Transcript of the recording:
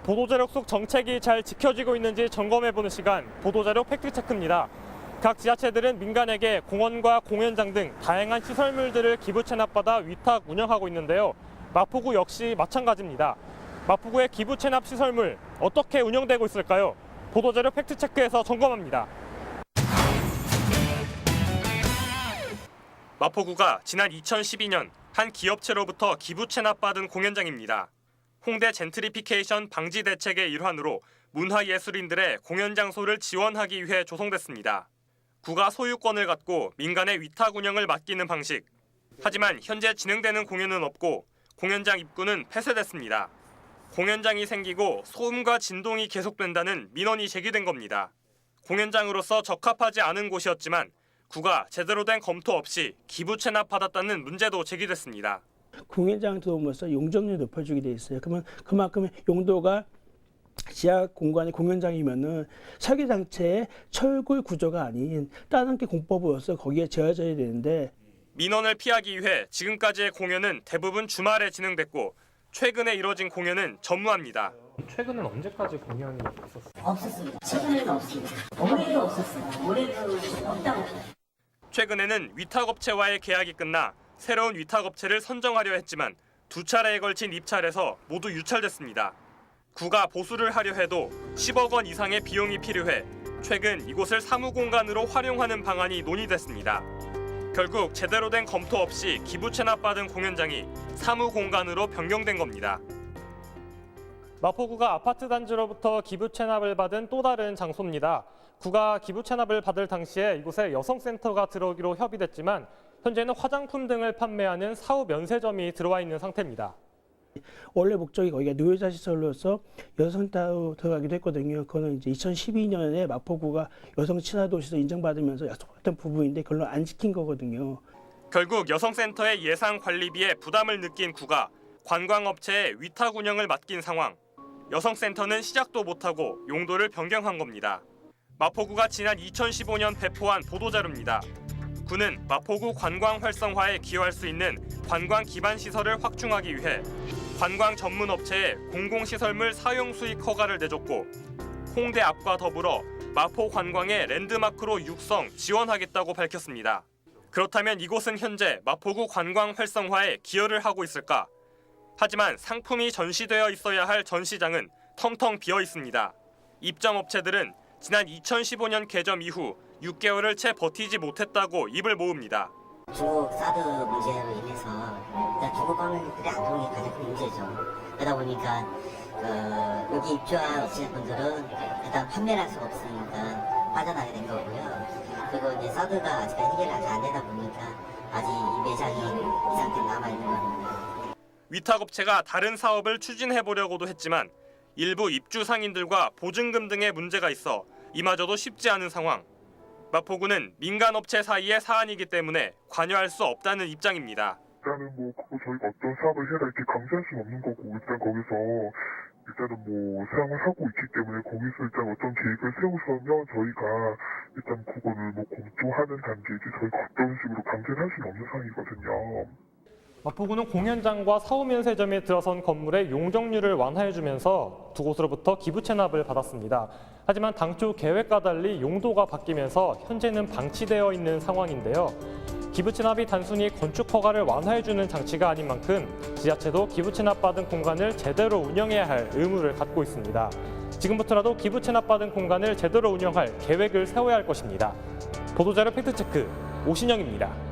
보도자료 속 정책이 잘 지켜지고 있는지 점검해보는 시간, 보도자료 팩트체크입니다. 각 지자체들은 민간에게 공원과 공연장 등 다양한 시설물들을 기부 체납받아 위탁 운영하고 있는데요. 마포구 역시 마찬가지입니다. 마포구의 기부 체납 시설물 어떻게 운영되고 있을까요? 보도자료 팩트체크에서 점검합니다. 마포구가 지난 2012년 한 기업체로부터 기부 체납받은 공연장입니다. 홍대 젠트리피케이션 방지 대책의 일환으로 문화예술인들의 공연 장소를 지원하기 위해 조성됐습니다. 구가 소유권을 갖고 민간에 위탁 운영을 맡기는 방식. 하지만 현재 진행되는 공연은 없고 공연장 입구는 폐쇄됐습니다. 공연장이 생기고 소음과 진동이 계속된다는 민원이 제기된 겁니다. 공연장으로서 적합하지 않은 곳이었지만 구가 제대로 된 검토 없이 기부 체납받았다는 문제도 제기됐습니다. 공연장 들어오면서 용적률이 높여주게 돼 있어요. 그러면 그만큼 용도가 지하 공간의 공연장이면은 설계장치의 철골 구조가 아닌 다른 게 공법으로서 거기에 재어져야 되는데 민원을 피하기 위해 지금까지의 공연은 대부분 주말에 진행됐고 최근에 이뤄진 공연은 전무합니다. 최근엔 언제까지 공연이 있었어요? 없었습니다. 최근에는 없습니다. 올해도 없었어요. 올해도 없다고. 최근에는 위탁업체와의 계약이 끝나 새로운 위탁업체를 선정하려 했지만 두 차례에 걸친 입찰에서 모두 유찰됐습니다. 구가 보수를 하려 해도 10억 원 이상의 비용이 필요해 최근 이곳을 사무공간으로 활용하는 방안이 논의됐습니다. 결국 제대로 된 검토 없이 기부 체납받은 공연장이 사무공간으로 변경된 겁니다. 마포구가 아파트 단지로부터 기부 체납을 받은 또 다른 장소입니다. 구가 기부 체납을 받을 당시에 이곳에 여성센터가 들어오기로 협의됐지만 현재는 화장품 등을 판매하는 사후 면세점이 들어와 있는 상태입니다. 원래 목적이 거기가 노예자 시설로서 여성센터로 들어가기도 했거든요. 그거는 이제 2012년에 마포구가 여성 친화 도시로 인정받으면서 약속했던 부분인데 그걸로 안 지킨 거거든요. 결국 여성센터의 예산 관리비에 부담을 느낀 구가 관광업체에 위탁 운영을 맡긴 상황. 여성센터는 시작도 못하고 용도를 변경한 겁니다. 마포구가 지난 2015년 배포한 보도자료입니다. 구는 마포구 관광 활성화에 기여할 수 있는 관광 기반 시설을 확충하기 위해 관광 전문 업체에 공공시설물 사용 수익 허가를 내줬고 홍대 앞과 더불어 마포 관광의 랜드마크로 육성 지원하겠다고 밝혔습니다. 그렇다면 이곳은 현재 마포구 관광 활성화에 기여를 하고 있을까? 하지만 상품이 전시되어 있어야 할 전시장은 텅텅 비어 있습니다. 입점업체들은 지난 2015년 개점 이후 6개월을 채 버티지 못했다고 입을 모읍니다. 중국 사드 문제로 인해서 일단 중국 관광객들이 안 들어오는 게 가장 큰 문제죠. 그러다 보니까 여기 입주한 업체분들은 일단 판매를 할 수가 없으니까 빠져나가게 된 거고요. 그리고 이제 사드가 아직 해결이 안 되다 보니까 아직 이 매장이 이 상태로 남아있는 겁니다. 위탁업체가 다른 사업을 추진해보려고도 했지만 일부 입주 상인들과 보증금 등의 문제가 있어 이마저도 쉽지 않은 상황. 마포구는 민간업체 사이의 사안이기 때문에 관여할 수 없다는 입장입니다. 일단은 그거 저희가 어떤 사업을 해라 이렇게 강제할 수는 없는 거고 일단 거기서 일단은 사용을 하고 있기 때문에 거기서 일단 어떤 계획을 세우서면 저희가 일단 그거를 검토하는 단계이지 저희가 어떤 식으로 강제를 할 수는 없는 상황이거든요. 마포구는 공연장과 사후면세점에 들어선 건물의 용적률을 완화해주면서 두 곳으로부터 기부 체납을 받았습니다. 하지만 당초 계획과 달리 용도가 바뀌면서 현재는 방치되어 있는 상황인데요. 기부 체납이 단순히 건축 허가를 완화해주는 장치가 아닌 만큼 지자체도 기부 체납받은 공간을 제대로 운영해야 할 의무를 갖고 있습니다. 지금부터라도 기부 체납받은 공간을 제대로 운영할 계획을 세워야 할 것입니다. 보도자료 팩트체크 오신영입니다.